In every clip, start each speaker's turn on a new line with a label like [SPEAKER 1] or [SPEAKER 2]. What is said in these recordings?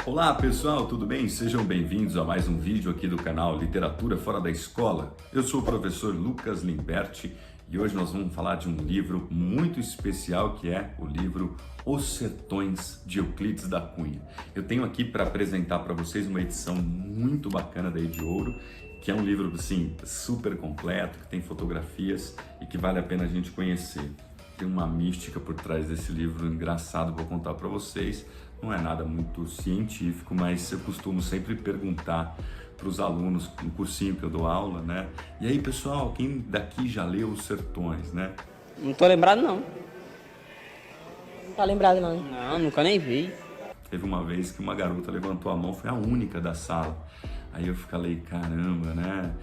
[SPEAKER 1] Olá pessoal, tudo bem? Sejam bem-vindos a mais um vídeo aqui do canal Literatura Fora da Escola. Eu sou o professor Lucas Limberti e hoje nós vamos falar de um livro muito especial que é o livro Os Sertões de Euclides da Cunha. Eu tenho aqui para apresentar para vocês uma edição muito bacana da Ed Ouro, que é um livro assim, super completo, que tem fotografias e que vale a pena a gente conhecer. Tem uma mística por trás desse livro engraçado, vou contar para vocês. Não é nada muito científico, mas eu costumo sempre perguntar para os alunos no cursinho que eu dou aula, né? E aí, pessoal, quem daqui já leu Os Sertões, né?
[SPEAKER 2] Não tô lembrado, não.
[SPEAKER 3] Não tá lembrado, não.
[SPEAKER 2] Não, nunca nem vi.
[SPEAKER 1] Teve uma vez que uma garota levantou a mão, foi a única da sala. Aí eu falei, caramba, né?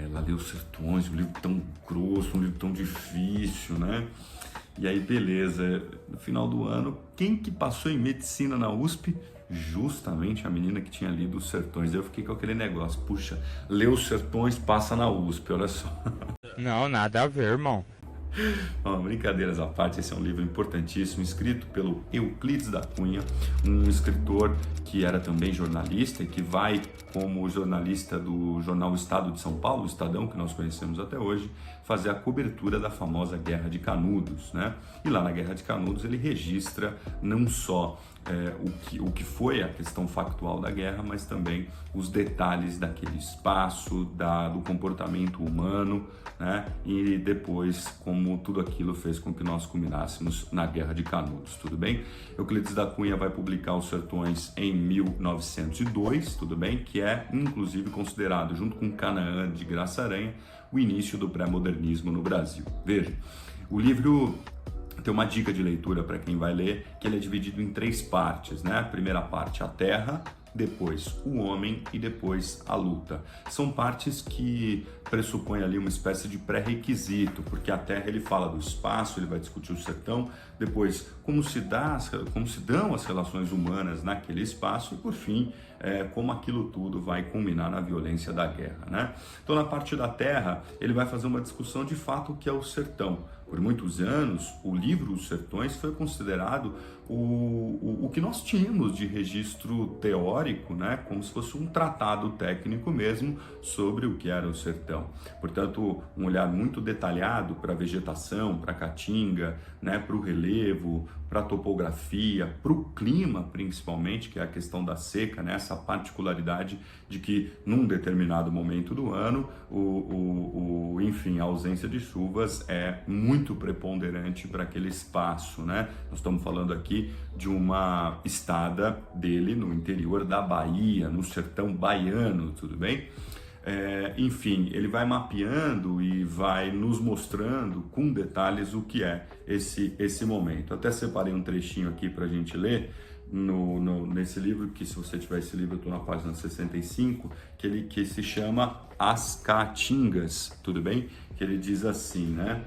[SPEAKER 1] Ela leu Os Sertões, um livro tão grosso, um livro tão difícil, né? E aí, beleza, no final do ano, quem que passou em medicina na USP? Justamente a menina que tinha lido Os Sertões. Eu fiquei com aquele negócio, puxa, leu Os Sertões, passa na USP, olha só.
[SPEAKER 4] Não, nada a ver, irmão.
[SPEAKER 1] Bom, brincadeiras à parte, esse é um livro importantíssimo, escrito pelo Euclides da Cunha, um escritor que era também jornalista e que vai, como jornalista do jornal Estado de São Paulo, o Estadão, que nós conhecemos até hoje, fazer a cobertura da famosa Guerra de Canudos, né? E lá na Guerra de Canudos ele registra não só o que foi a questão factual da guerra, mas também os detalhes daquele espaço, do comportamento humano, né? E depois como tudo aquilo fez com que nós culminássemos na Guerra de Canudos, tudo bem? Euclides da Cunha vai publicar Os Sertões em 1902, tudo bem? Que é inclusive considerado, junto com Canaã de Graça Aranha, o início do pré-modernismo no Brasil. Veja, o livro tem uma dica de leitura para quem vai ler, que ele é dividido em 3 partes, né? A primeira parte, a terra, depois o homem e depois a luta. São partes que pressupõem ali uma espécie de pré-requisito, porque a terra ele fala do espaço, ele vai discutir o sertão, depois como se dão as relações humanas naquele espaço e por fim como aquilo tudo vai culminar na violência da guerra, né? Então na parte da terra ele vai fazer uma discussão de fato o que é o sertão. Por muitos anos, o livro Os Sertões foi considerado o que nós tínhamos de registro teórico, né? Como se fosse um tratado técnico mesmo sobre o que era o sertão. Portanto, um olhar muito detalhado para a vegetação, para a caatinga, né? Para o relevo, para a topografia, para o clima principalmente, que é a questão da seca, né? Essa particularidade de que num determinado momento do ano, enfim, a ausência de chuvas é muito preponderante para aquele espaço, né? Nós estamos falando aqui de uma estada dele no interior da Bahia, no sertão baiano, tudo bem? Enfim, ele vai mapeando e vai nos mostrando com detalhes o que é esse momento. Até separei um trechinho aqui para a gente ler nesse livro, que se você tiver esse livro, eu estou na página 65, que se chama As Caatingas, tudo bem? Que ele diz assim, né?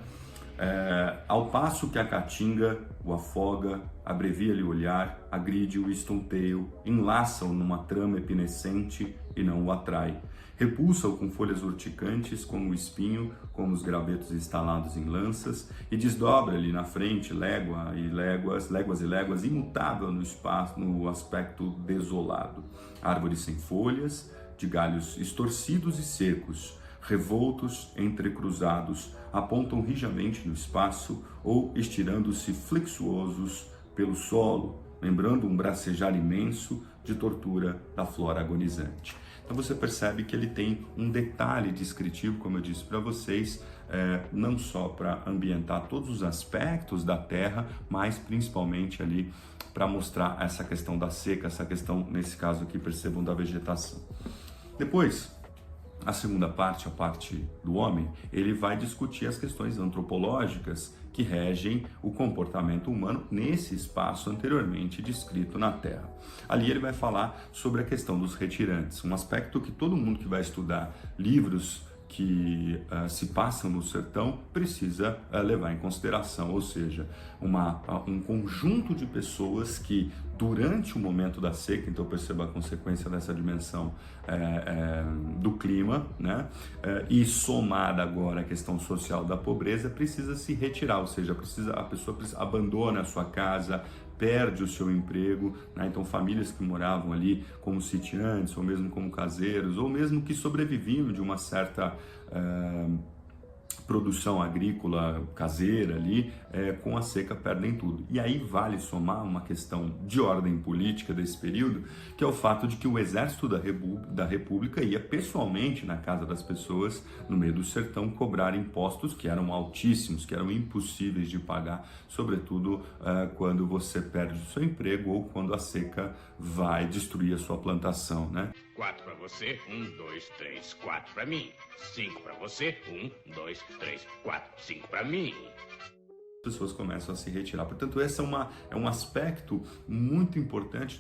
[SPEAKER 1] Ao passo que a caatinga o afoga, abrevia-lhe o olhar, agride-o e estonteia-o, enlaça-o numa trama epinescente e não o atrai. Repulsa-o com folhas urticantes como o espinho, como os gravetos instalados em lanças, e desdobra-lhe na frente légua e léguas, léguas e léguas, imutável no espaço, no aspecto desolado. Árvores sem folhas, de galhos estorcidos e secos, revoltos, entrecruzados, apontam rijamente no espaço ou estirando-se flexuosos pelo solo, lembrando um bracejar imenso de tortura da flora agonizante. Então você percebe que ele tem um detalhe descritivo, como eu disse para vocês, não só para ambientar todos os aspectos da terra, mas principalmente ali para mostrar essa questão da seca, essa questão, nesse caso aqui, percebam, da vegetação. Depois, a segunda parte, a parte do homem, ele vai discutir as questões antropológicas que regem o comportamento humano nesse espaço anteriormente descrito na Terra. Ali ele vai falar sobre a questão dos retirantes, um aspecto que todo mundo que vai estudar livros que se passam no sertão precisa levar em consideração, ou seja, um conjunto de pessoas que durante o momento da seca, então perceba a consequência dessa dimensão do clima, né? E somada agora a questão social da pobreza, precisa se retirar, ou seja, a pessoa abandona a sua casa, perde o seu emprego, né? Então famílias que moravam ali como sitiantes, ou mesmo como caseiros, ou mesmo que sobreviviam de uma certa produção agrícola caseira ali, com a seca perdem tudo. E aí vale somar uma questão de ordem política desse período, que é o fato de que o exército da República ia pessoalmente na casa das pessoas, no meio do sertão, cobrar impostos que eram altíssimos, que eram impossíveis de pagar, sobretudo quando você perde o seu emprego ou quando a seca vai destruir a sua plantação, né?
[SPEAKER 5] 4 para você, 1, 2, 3, 4 para mim. 5 para você, 1, 2, 3, 4, 5 para mim.
[SPEAKER 1] As pessoas começam a se retirar. Portanto, esse é um aspecto muito importante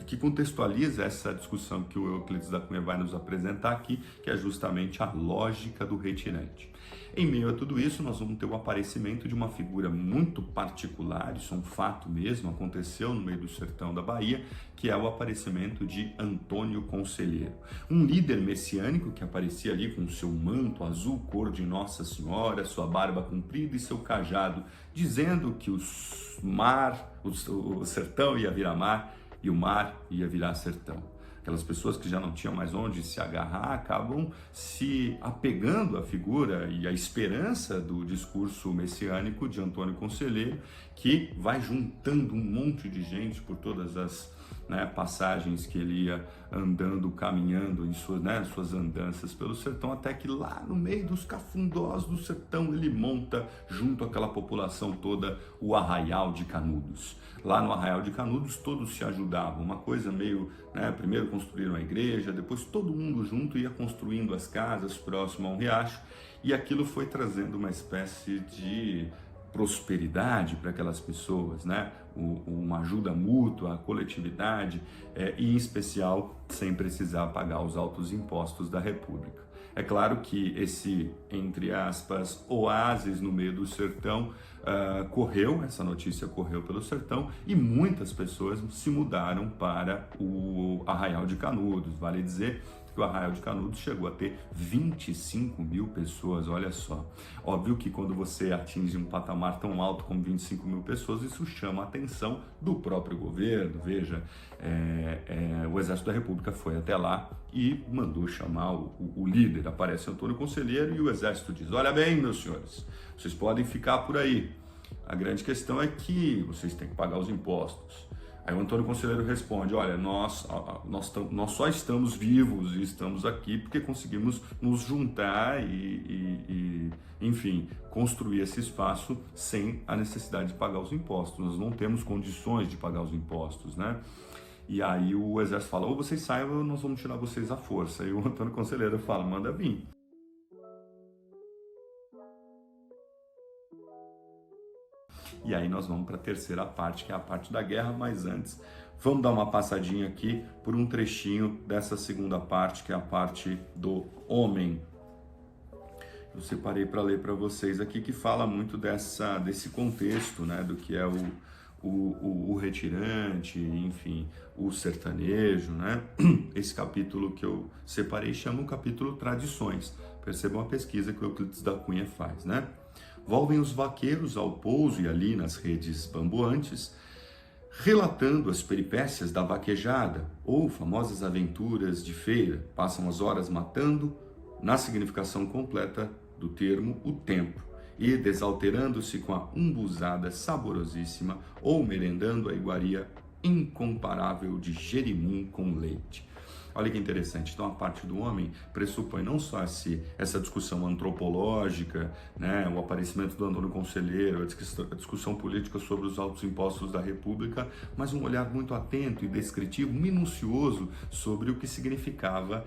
[SPEAKER 1] que contextualiza essa discussão que o Euclides da Cunha vai nos apresentar aqui, que é justamente a lógica do retirante. Em meio a tudo isso, nós vamos ter o aparecimento de uma figura muito particular, isso é um fato mesmo, aconteceu no meio do sertão da Bahia, que é o aparecimento de Antônio Conselheiro. Um líder messiânico que aparecia ali com seu manto azul, cor de Nossa Senhora, sua barba comprida e seu cajado, dizendo que o sertão ia virar mar e o mar ia virar sertão. Aquelas pessoas que já não tinham mais onde se agarrar acabam se apegando à figura e à esperança do discurso messiânico de Antônio Conselheiro, que vai juntando um monte de gente por todas as passagens que ele ia andando, caminhando em suas andanças pelo sertão, até que lá no meio dos cafundós do sertão ele monta, junto àquela população toda, o Arraial de Canudos. Lá no Arraial de Canudos todos se ajudavam, uma coisa meio, primeiro construíram a igreja, depois todo mundo junto ia construindo as casas próximo a um riacho, e aquilo foi trazendo uma espécie de prosperidade para aquelas pessoas, uma ajuda mútua, a coletividade, e em especial sem precisar pagar os altos impostos da República. É claro que esse, entre aspas, oásis no meio do sertão essa notícia correu pelo sertão e muitas pessoas se mudaram para o Arraial de Canudos. Vale dizer que o Arraial de Canudos chegou a ter 25 mil pessoas, olha só. Óbvio que quando você atinge um patamar tão alto como 25 mil pessoas, isso chama a atenção do próprio governo. Veja, o Exército da República foi até lá e mandou chamar o líder. Aparece Antônio Conselheiro e o Exército diz: olha bem, meus senhores, vocês podem ficar por aí. A grande questão é que vocês têm que pagar os impostos. Aí o Antônio Conselheiro responde: olha, nós só estamos vivos e estamos aqui porque conseguimos nos juntar e enfim, construir esse espaço sem a necessidade de pagar os impostos. Nós não temos condições de pagar os impostos, E aí o exército fala: ou vocês saiam ou nós vamos tirar vocês à força. E o Antônio Conselheiro fala: manda vir. E aí nós vamos para a terceira parte, que é a parte da guerra, mas antes vamos dar uma passadinha aqui por um trechinho dessa segunda parte, que é a parte do homem. Eu separei para ler para vocês aqui, que fala muito desse contexto, do que é o retirante, enfim, o sertanejo, Esse capítulo que eu separei chama o capítulo Tradições. Percebam a pesquisa que o Euclides da Cunha faz, Volvem os vaqueiros ao pouso e ali nas redes bamboantes, relatando as peripécias da vaquejada ou famosas aventuras de feira. Passam as horas matando, na significação completa do termo, o tempo, e desalterando-se com a umbuzada saborosíssima ou merendando a iguaria incomparável de jerimum com leite. Olha que interessante. Então a parte do homem pressupõe não só essa discussão antropológica, o aparecimento do Antônio Conselheiro, a discussão política sobre os altos impostos da República, mas um olhar muito atento e descritivo, minucioso sobre o que significava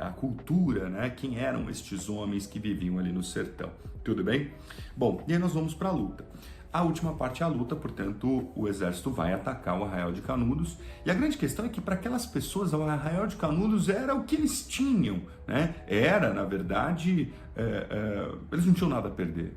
[SPEAKER 1] a cultura, quem eram estes homens que viviam ali no sertão. Tudo bem? Bom, e aí nós vamos para a luta. A última parte é a luta, portanto, o exército vai atacar o Arraial de Canudos. E a grande questão é que para aquelas pessoas, o Arraial de Canudos era o que eles tinham, Era, na verdade, eles não tinham nada a perder,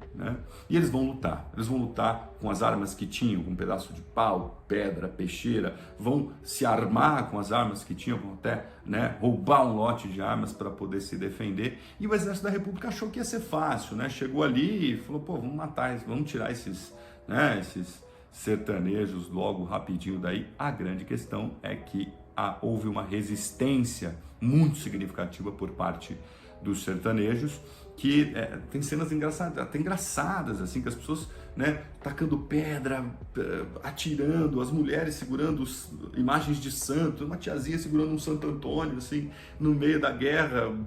[SPEAKER 1] E eles vão lutar com as armas que tinham, com um pedaço de pau, pedra, peixeira, vão se armar com as armas que tinham, vão até, né, roubar um lote de armas para poder se defender. E o Exército da República achou que ia ser fácil, né? Chegou ali e falou, pô, vamos matar, vamos tirar esses, né, esses sertanejos logo rapidinho daí. A grande questão é que houve uma resistência muito significativa por parte dos sertanejos, que tem cenas engraçadas, até engraçadas, assim, que as pessoas, né, tacando pedra, atirando, as mulheres segurando imagens de santo, uma tiazinha segurando um Santo Antônio, assim, no meio da guerra,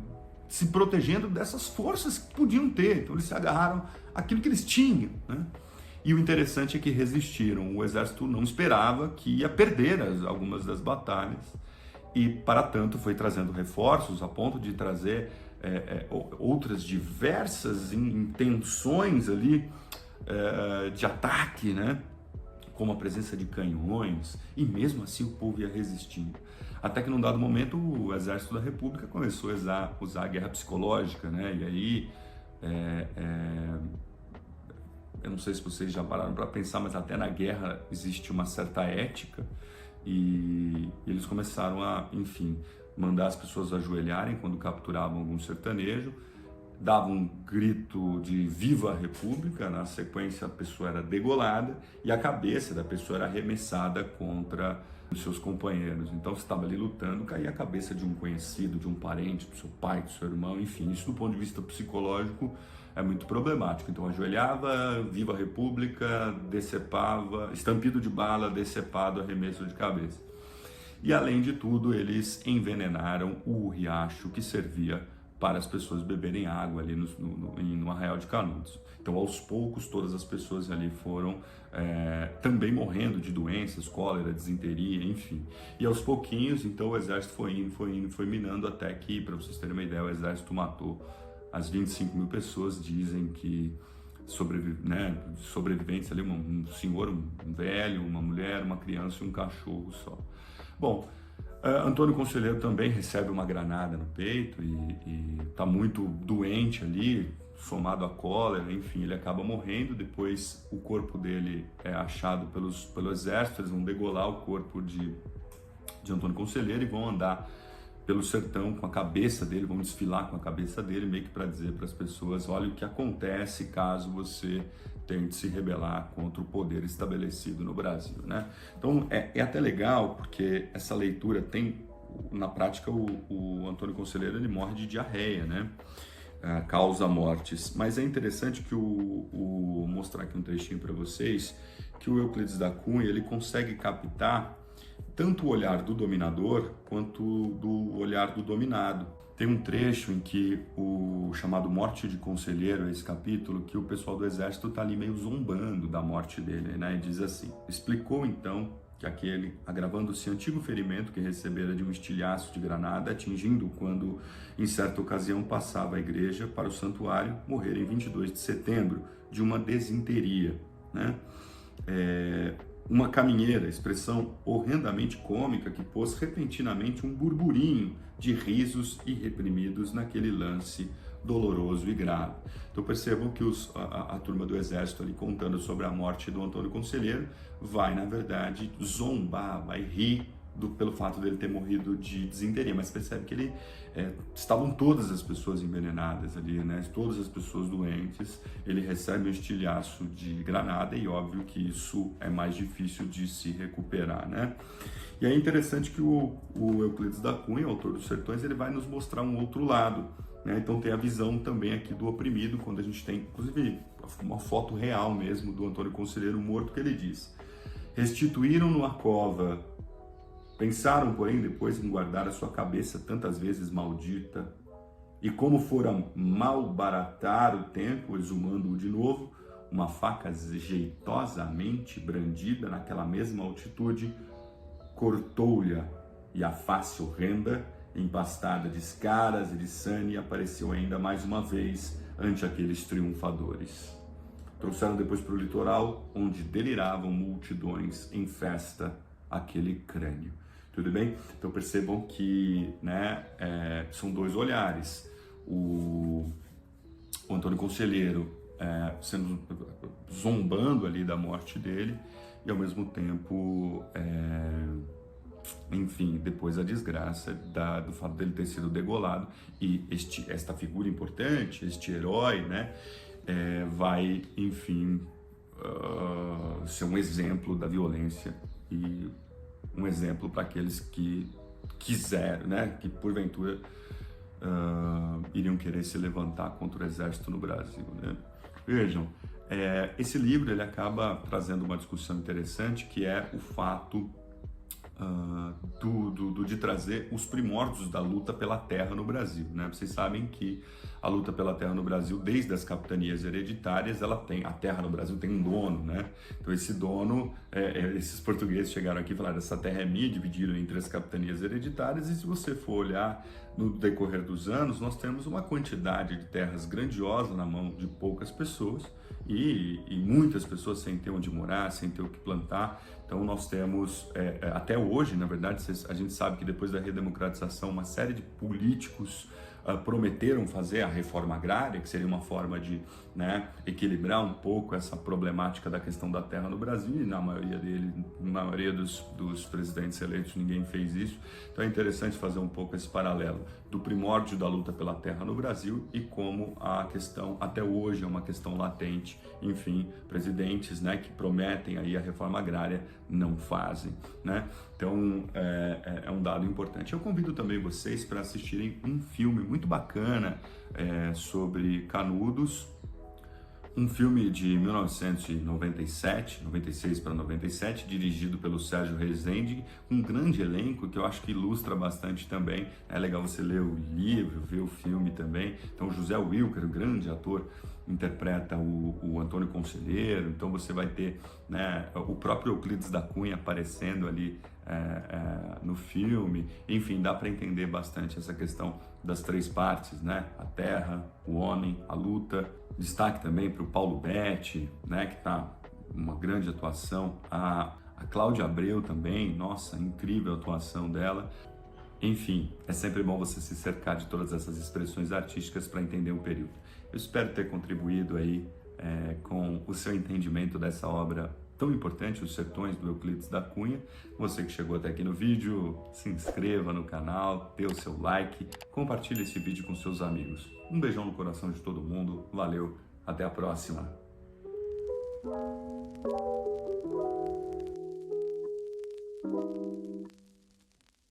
[SPEAKER 1] se protegendo dessas forças que podiam ter. Então eles se agarraram àquilo que eles tinham, né? E o interessante é que resistiram. O exército não esperava que ia perder algumas das batalhas e, para tanto, foi trazendo reforços a ponto de trazer outras diversas intenções ali de ataque, né? Como a presença de canhões, e mesmo assim o povo ia resistindo. Até que num dado momento o Exército da República começou a usar a guerra psicológica, né? E aí eu não sei se vocês já pararam para pensar, mas até na guerra existe uma certa ética, e eles começaram a, enfim, mandar as pessoas ajoelharem quando capturavam algum sertanejo, davam um grito de Viva a República, na sequência a pessoa era degolada e a cabeça da pessoa era arremessada contra os seus companheiros. Então você estava ali lutando, caía a cabeça de um conhecido, de um parente, do seu pai, do seu irmão, enfim, isso do ponto de vista psicológico é muito problemático. Então ajoelhava, Viva a República, decepava, estampido de bala, decepado, arremesso de cabeça. E além de tudo, eles envenenaram o riacho que servia para as pessoas beberem água ali no Arraial de Canudos. Então, aos poucos, todas as pessoas ali foram também morrendo de doenças, cólera, disenteria, enfim. E aos pouquinhos, então, o exército foi minando até que, para vocês terem uma ideia, o exército matou as 25 mil pessoas. Dizem que sobreviventes ali, um senhor, um velho, uma mulher, uma criança e um cachorro só. Bom, Antônio Conselheiro também recebe uma granada no peito e está muito doente ali, somado à cólera, enfim, ele acaba morrendo. Depois o corpo dele é achado pelo exército, eles vão degolar o corpo de Antônio Conselheiro e vão andar pelo sertão com a cabeça dele, vão desfilar com a cabeça dele, meio que para dizer para as pessoas, olha o que acontece caso você tente se rebelar contra o poder estabelecido no Brasil, né? Então é até legal, porque essa leitura tem, na prática, o Antônio Conselheiro ele morre de diarreia, né? Causa mortes, mas é interessante que vou mostrar aqui um trechinho para vocês, que o Euclides da Cunha ele consegue captar tanto o olhar do dominador quanto do olhar do dominado. Tem um trecho em que o chamado Morte de Conselheiro, esse capítulo, que o pessoal do exército está ali meio zombando da morte dele, né? E diz assim: explicou então que aquele, agravando-se antigo ferimento que recebera de um estilhaço de granada, atingindo quando, em certa ocasião, passava a igreja para o santuário, morrera em 22 de setembro, de uma desinteria, né? Uma caminheira, expressão horrendamente cômica que pôs repentinamente um burburinho de risos irreprimidos naquele lance doloroso e grave. Então percebam que a turma do exército ali contando sobre a morte do Antônio Conselheiro vai, na verdade, zombar, vai rir pelo fato dele ter morrido de desinteria, mas percebe que estavam todas as pessoas envenenadas ali, né? Todas as pessoas doentes. Ele recebe um estilhaço de granada e óbvio que isso é mais difícil de se recuperar, né? E é interessante que o Euclides da Cunha, autor dos Sertões, ele vai nos mostrar um outro lado, né? Então tem a visão também aqui do oprimido, quando a gente tem, inclusive, uma foto real mesmo do Antônio Conselheiro morto, que ele diz: restituíram-no à cova. Pensaram, porém, depois em guardar a sua cabeça tantas vezes maldita, e como fora malbaratar o tempo, exumando-o de novo, uma faca jeitosamente brandida naquela mesma altitude, cortou-lhe e a face horrenda, empastada de escaras e de sane, apareceu ainda mais uma vez ante aqueles triunfadores. Trouxeram depois para o litoral, onde deliravam multidões em festa aquele crânio. Tudo bem? Então percebam que, né, são dois olhares. O Antônio Conselheiro zombando ali da morte dele, e ao mesmo tempo, enfim, depois a desgraça do fato dele ter sido degolado, e esta figura importante, este herói, né, vai, enfim, ser um exemplo da violência e um exemplo para aqueles que quiseram, né, que porventura iriam querer se levantar contra o exército no Brasil, né? Vejam, esse livro ele acaba trazendo uma discussão interessante, que é o fato de trazer os primórdios da luta pela terra no Brasil, né? Vocês sabem que a luta pela terra no Brasil, desde as capitanias hereditárias, a terra no Brasil tem um dono, né? Então esse dono, esses portugueses chegaram aqui e falaram: essa terra é minha, dividiram entre as capitanias hereditárias, e se você for olhar no decorrer dos anos, nós temos uma quantidade de terras grandiosa na mão de poucas pessoas, e muitas pessoas sem ter onde morar, sem ter o que plantar. Então nós temos, até hoje, na verdade, a gente sabe que depois da redemocratização, uma série de políticos prometeram fazer a reforma agrária, que seria uma forma de, né, equilibrar um pouco essa problemática da questão da terra no Brasil, e na maioria dos presidentes eleitos ninguém fez isso. Então é interessante fazer um pouco esse paralelo do primórdio da luta pela terra no Brasil e como a questão até hoje é uma questão latente. Enfim, presidentes, né, que prometem aí a reforma agrária não fazem, né? Então é um dado importante. Eu convido também vocês para assistirem um filme muito bacana sobre Canudos, um filme de 1997, 96 para 97, dirigido pelo Sérgio Rezende, um grande elenco que eu acho que ilustra bastante também. É legal você ler o livro, ver o filme também. Então, José Wilker, o grande ator, interpreta o Antônio Conselheiro. Então você vai ter, né, o próprio Euclides da Cunha aparecendo ali no filme. Enfim, dá para entender bastante essa questão das três partes, né? A terra, o homem, a luta. Destaque também para o Paulo Betti, né, que está uma grande atuação. A Cláudia Abreu também, nossa, incrível a atuação dela. Enfim, é sempre bom você se cercar de todas essas expressões artísticas para entender o período. Eu espero ter contribuído aí com o seu entendimento dessa obra tão importante, Os Sertões, do Euclides da Cunha. Você que chegou até aqui no vídeo, se inscreva no canal, dê o seu like, compartilhe esse vídeo com seus amigos. Um beijão no coração de todo mundo, valeu, até a próxima!